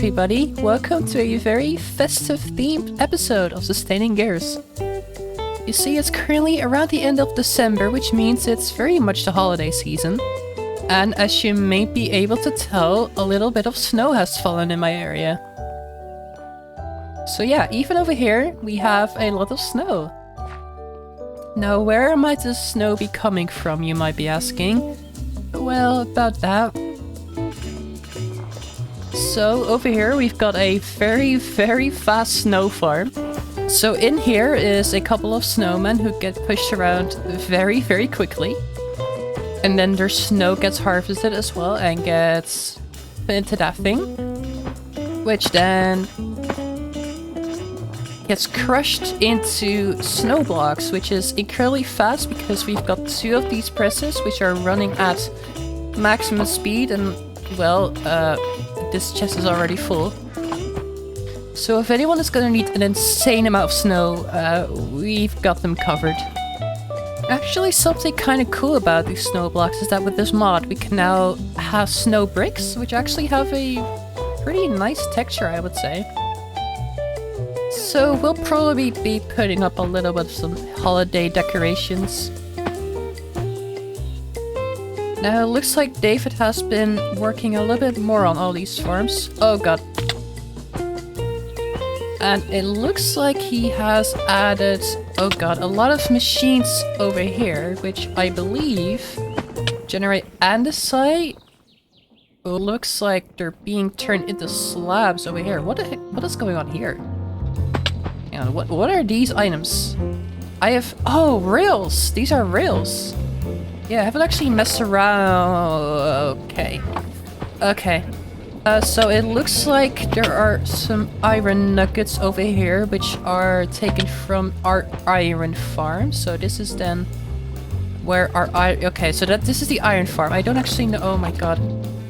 everybody, welcome to a very festive themed episode of Sustaining Gears. You see, it's currently around the end of December, which means it's very much the holiday season. And as you may be able to tell, a little bit of snow has fallen in my area. So yeah, even over here, we have a lot of snow. Now, where might this snow be coming from, you might be asking? Well, about that. So, over here we've got a very, very fast snow farm. So in here is a couple of snowmen who get pushed around very, very quickly. And then their snow gets harvested as well and gets put into that thing. Which then gets crushed into snow blocks, which is incredibly fast because we've got two of these presses which are running at maximum speed and, well, this chest is already full. So if anyone is gonna need an insane amount of snow, we've got them covered. Actually, something kind of cool about these snow blocks is that with this mod we can now have snow bricks, which actually have a pretty nice texture, I would say. So we'll probably be putting up a little bit of some holiday decorations. Now, it looks like David has been working a little bit more on all these farms. Oh god. And it looks like he has added, oh god, a lot of machines over here, which I believe generate andesite. It looks like they're being turned into slabs over here. What the heck? What is going on here? Hang on, what are these items? I have, oh, rails! These are rails. Yeah, I haven't actually messed around. Okay. So it looks like there are some iron nuggets over here, which are taken from our iron farm. So this is then where our iron... Okay, so this is the iron farm. I don't actually know... Oh my god.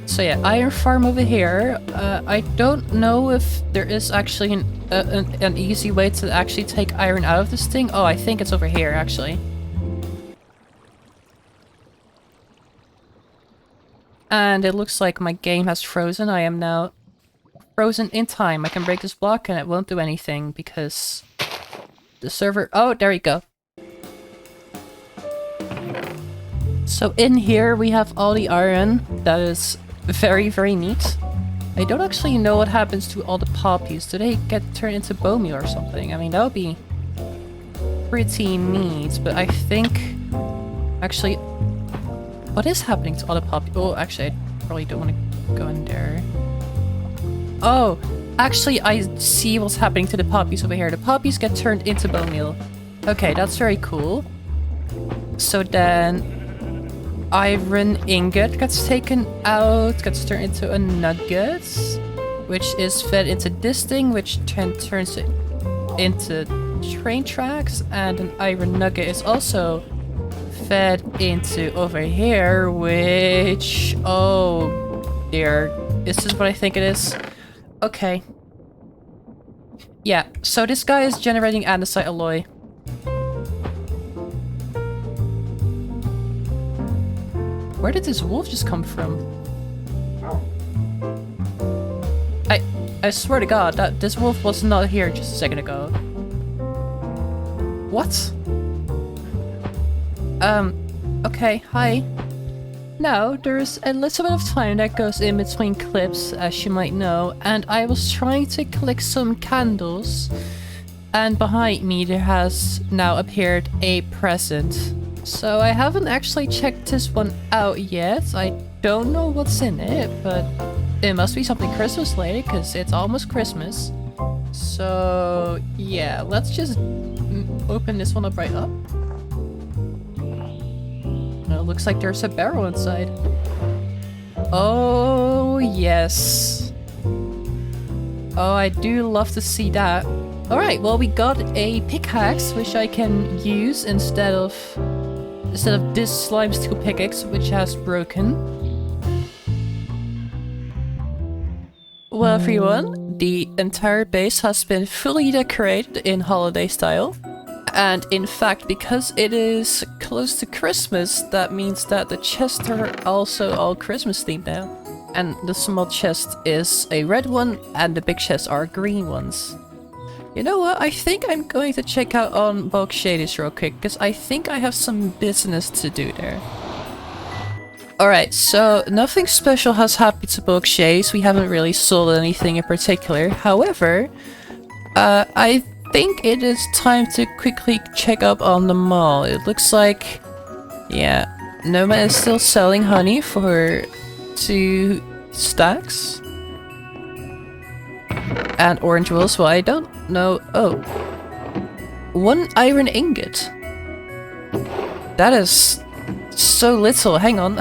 So yeah, iron farm over here. I don't know if there is actually an easy way to actually take iron out of this thing. Oh, I think it's over here, actually. And it looks like my game has frozen. I am now frozen in time. I can break this block and it won't do anything because the server... Oh, there you go. So in here we have all the iron. That is very, very neat. I don't actually know what happens to all the poppies. Do they get turned into bone meal or something? I mean, that would be pretty neat, but I think... Actually... What is happening to all the poppies? Oh, actually, I probably don't want to go in there. Oh, actually, I see what's happening to the poppies over here. The poppies get turned into bone meal. Okay, that's very cool. So then, iron ingot gets taken out, gets turned into a nugget, which is fed into this thing, which turns it into train tracks, and an iron nugget is also fed into over here, which... Oh dear. This is what I think it is. Okay. Yeah, so this guy is generating andesite alloy. Where did this wolf just come from? I swear to god, that this wolf was not here just a second ago. What? Okay, hi. Now, there's a little bit of time that goes in between clips, as you might know, and I was trying to collect some candles, and behind me there has now appeared a present. So I haven't actually checked this one out yet. I don't know what's in it, but it must be something Christmas-related, because it's almost Christmas. So, yeah, let's just open this one up right up. It looks like there's a barrel inside. Oh, yes. Oh, I do love to see that. Alright, well, we got a pickaxe, which I can use instead of this slime steel pickaxe, which has broken. Well, everyone, the entire base has been fully decorated in holiday style. And in fact, because it is close to Christmas, that means that the chests are also all Christmas themed now. And the small chest is a red one, and the big chests are green ones. You know what? I think I'm going to check out on Bulk Shades real quick, because I think I have some business to do there. Alright, so nothing special has happened to Bulk Shades. We haven't really sold anything in particular. However, I think it is time to quickly check up on the mall. It looks like, yeah, Noma is still selling honey for 2 stacks. And orange wolves, well, I don't know. Oh, 1 iron ingot. That is so little. Hang on.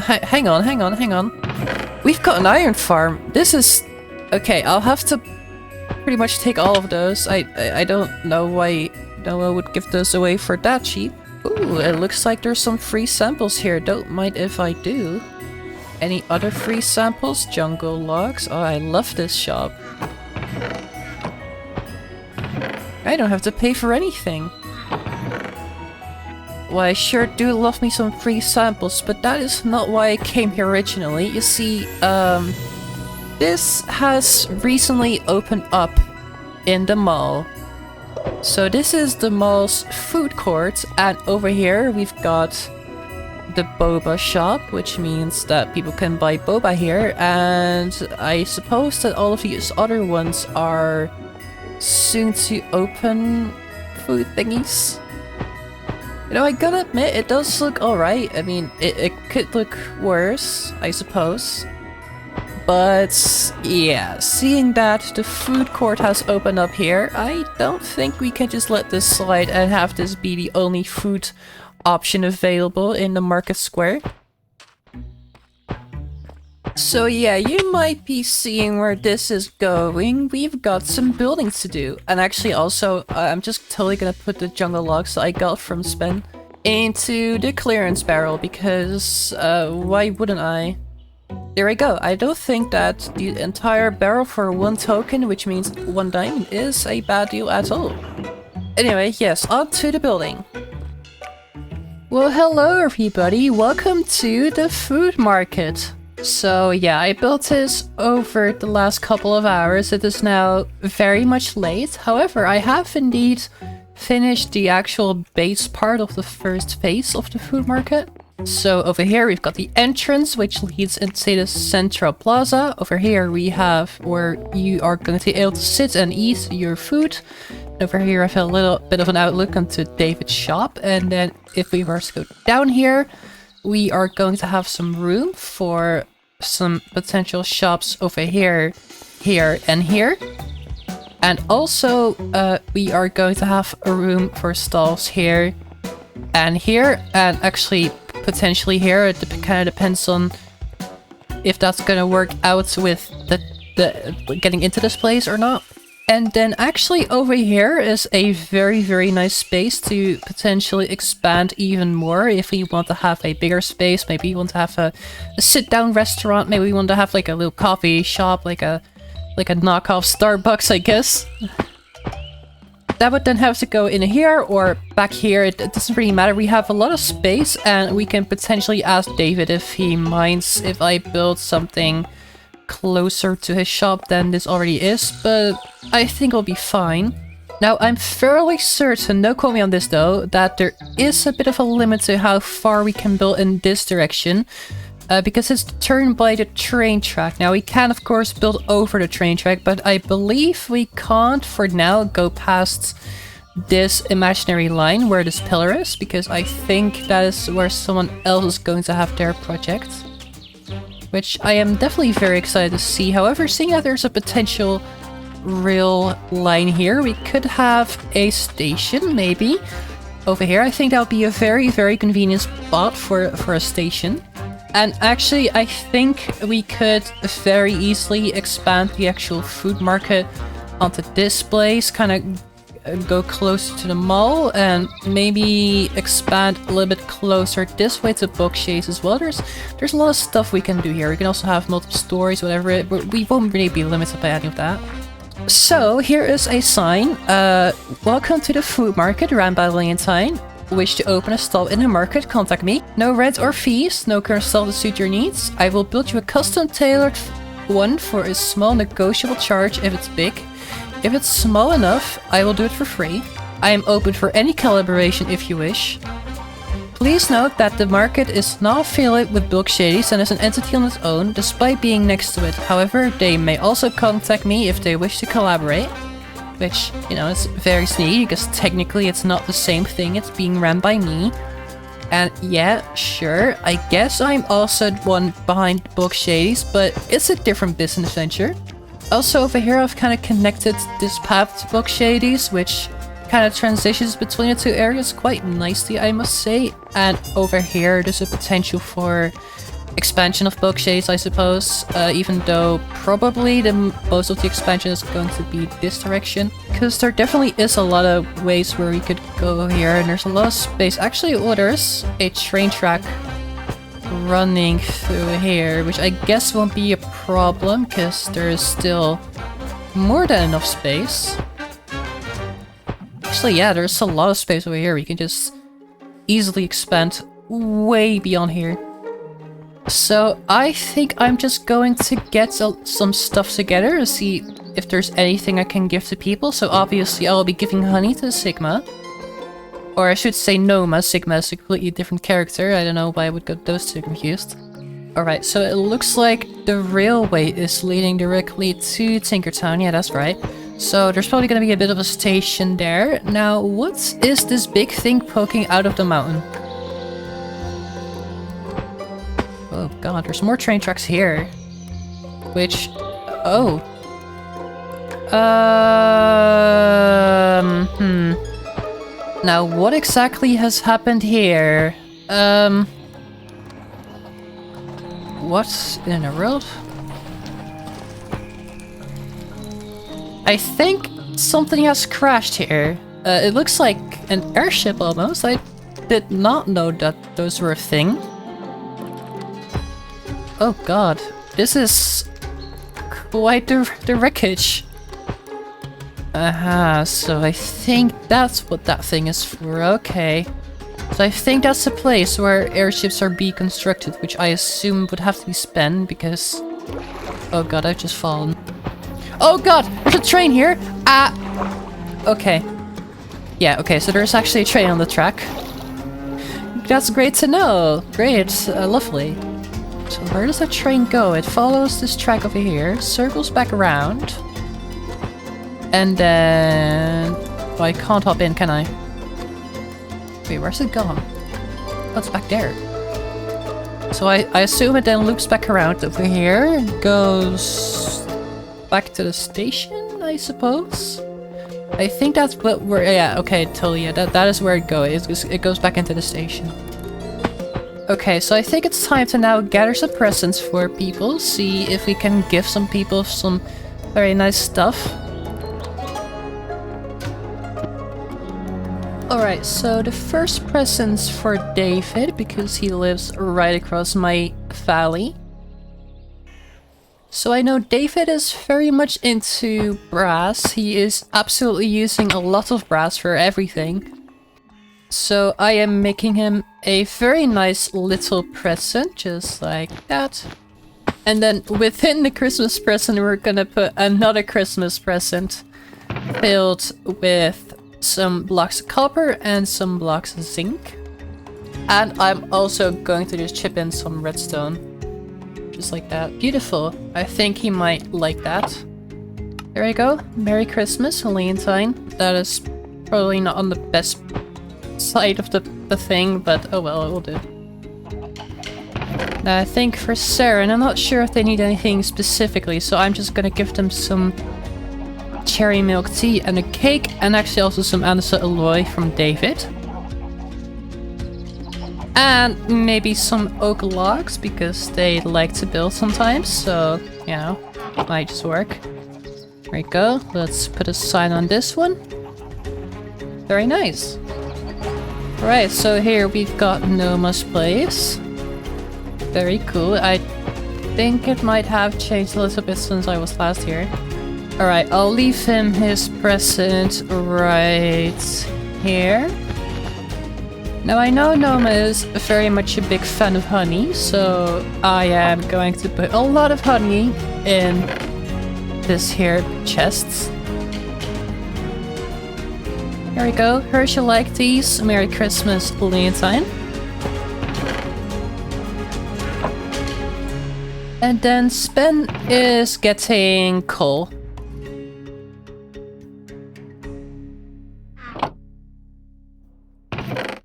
We've got an iron farm. This is... Okay, I'll have to pretty much take all of those. I don't know why Noah would give those away for that cheap. Ooh, it looks like there's some free samples here. Don't mind if I do. Any other free samples? Jungle logs. Oh, I love this shop. I don't have to pay for anything. Well, I sure do love me some free samples, but that is not why I came here originally. You see, this has recently opened up in the mall. So this is the mall's food court, and over here we've got the boba shop, which means that people can buy boba here, and I suppose that all of these other ones are soon to open food thingies. You know, I gotta admit, it does look alright. I mean, it could look worse, I suppose. But yeah, seeing that the food court has opened up here, I don't think we can just let this slide and have this be the only food option available in the market square. So yeah, you might be seeing where this is going. We've got some buildings to do. And actually also, I'm just totally gonna put the jungle logs that I got from Spen into the clearance barrel, because why wouldn't I? There we go. I don't think that the entire barrel for 1 token, which means 1 diamond, is a bad deal at all. Anyway, yes, on to the building. Well, hello everybody, welcome to the food market. So yeah, I built this over the last couple of hours. It is now very much late. However, I have indeed finished the actual base part of the first phase of the food market. So over here we've got the entrance, which leads into the Central Plaza. Over here we have where you are going to be able to sit and eat your food. Over here I have a little bit of an outlook onto David's shop. And then if we were to go down here, we are going to have some room for some potential shops over here, here, and here. And also, we are going to have a room for stalls here and here, and actually potentially here. It kind of depends on if that's going to work out with the getting into this place or not. And then actually over here is a very, very nice space to potentially expand even more if we want to have a bigger space. Maybe you want to have a sit-down restaurant. Maybe we want to have like a little coffee shop, like a knockoff Starbucks, I guess. That would then have to go in here or back here. It doesn't really matter. We have a lot of space, and we can potentially ask David if he minds if I build something closer to his shop than this already is, but I think it'll be fine. Now, I'm fairly certain, no quote me on this though, that there is a bit of a limit to how far we can build in this direction, because it's determined by the train track. Now, we can of course build over the train track, but I believe we can't for now go past this imaginary line where this pillar is, because I think that is where someone else is going to have their project. Which I am definitely very excited to see. However, seeing that there's a potential rail line here, we could have a station, maybe, over here. I think that would be a very, very convenient spot for a station. And actually, I think we could very easily expand the actual food market onto this place, kind of go closer to the mall, and maybe expand a little bit closer this way to Bookshades as well. There's a lot of stuff we can do here. We can also have multiple stories, whatever. We won't really be limited by any of that. So here is a sign. Welcome to the food market run by Valentine. Wish to open a stall in the market? Contact me. No rent or fees. No current stall to suit your needs. I will build you a custom tailored one for a small negotiable charge if it's big. If it's small enough, I will do it for free. I am open for any collaboration if you wish. Please note that the market is not affiliated with Bulk Shadies and is an entity on its own, despite being next to it. However, they may also contact me if they wish to collaborate. Which, you know, is very sneaky, because technically it's not the same thing, it's being ran by me. And yeah, sure, I guess I'm also one behind Bulk Shadies, but it's a different business venture. Also over here I've kind of connected this path to Bulk Shadies, which kind of transitions between the two areas quite nicely, I must say. And over here there's a potential for expansion of Bulk Shadies, I suppose, even though probably most of the expansion is going to be this direction, because there definitely is a lot of ways where we could go here, and there's a lot of space. Actually, oh, there's a train track running through here, which I guess won't be a problem because there is still more than enough space. Actually, yeah, there's a lot of space over here. We can just easily expand way beyond here. So I think I'm just going to get some stuff together to see if there's anything I can give to people. So obviously I'll be giving honey to Sigma. Or I should say Noma. Sigma is a completely different character. I don't know why I would get those two confused. Alright, so it looks like the railway is leading directly to Tinkertown. Yeah, that's right. So there's probably going to be a bit of a station there. Now, what is this big thing poking out of the mountain? Oh god, there's more train tracks here. Which... oh. Now, what exactly has happened here? What in the world? I think something has crashed here. It looks like an airship almost. I did not know that those were a thing. Oh god, this is quite the wreckage. Aha, so I think that's what that thing is for, okay. So I think that's a place where airships are being constructed, which I assume would have to be spent because... oh god, I've just fallen. Oh god, there's a train here! Ah! Okay. Yeah, okay, so there's actually a train on the track. That's great to know. Great, lovely. So where does that train go? It follows this track over here, circles back around. And then... oh, I can't hop in, can I? Wait, where's it gone? Oh, it's back there. So I assume it then loops back around over here and goes back to the station, I suppose? I think that's what we're... yeah, okay, totally, yeah, that is where it goes. It goes back into the station. Okay, so I think it's time to now gather some presents for people, see if we can give some people some very nice stuff. Alright, so the first present's for David, because he lives right across my valley. So I know David is very much into brass. He is absolutely using a lot of brass for everything. So I am making him a very nice little present, just like that. And then within the Christmas present, we're gonna put another Christmas present filled with some blocks of copper and some blocks of zinc. And I'm also going to just chip in some redstone. Just like that. Beautiful. I think he might like that. There we go. Merry Christmas, Valentine. That is probably not on the best side of the thing, but oh well, it will do. Now I think for Sarah, and I'm not sure if they need anything specifically, so I'm just gonna give them some cherry milk tea and a cake, and actually also some andesite alloy from David. And maybe some oak logs, because they like to build sometimes, so, you know, it might just work. There we go. Let's put a sign on this one. Very nice. Right, so here we've got Noma's place. Very cool. I think it might have changed a little bit since I was last here. Alright, I'll leave him his present right here. Now I know Noma is very much a big fan of honey, so I am going to put a lot of honey in this here chest. There we go. Heard you like these. Merry Christmas, Leontine. And then Spen is getting coal.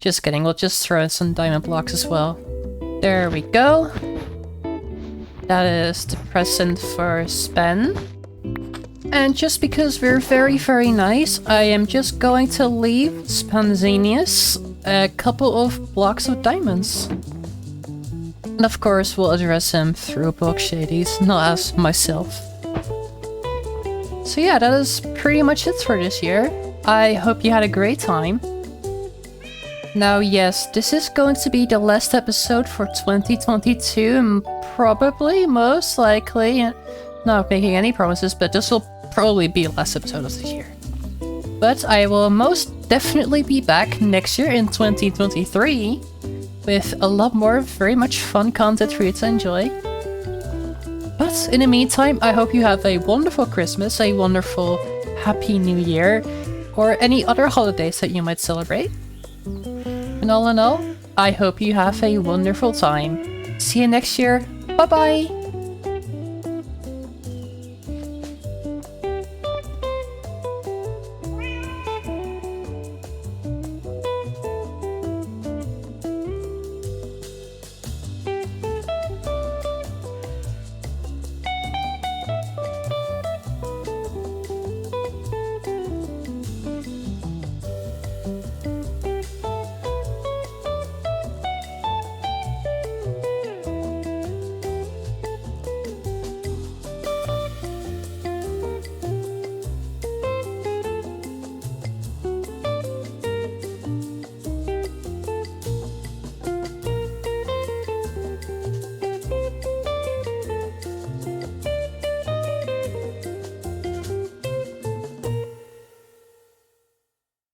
Just kidding, we'll just throw in some diamond blocks as well. There we go. That is the present for Spen. And just because we're very, very nice, I am just going to leave Spentaneous a couple of blocks of diamonds. And of course, we'll address him through Bulk Shadies, not as myself. So yeah, that is pretty much it for this year. I hope you had a great time. Now yes, this is going to be the last episode for 2022, and probably, most likely, not making any promises, but this will probably be the last episode of this year. But I will most definitely be back next year in 2023 with a lot more very much fun content for you to enjoy. But in the meantime, I hope you have a wonderful Christmas, a wonderful Happy New Year, or any other holidays that you might celebrate. And all in all, I hope you have a wonderful time. See you next year. Bye bye!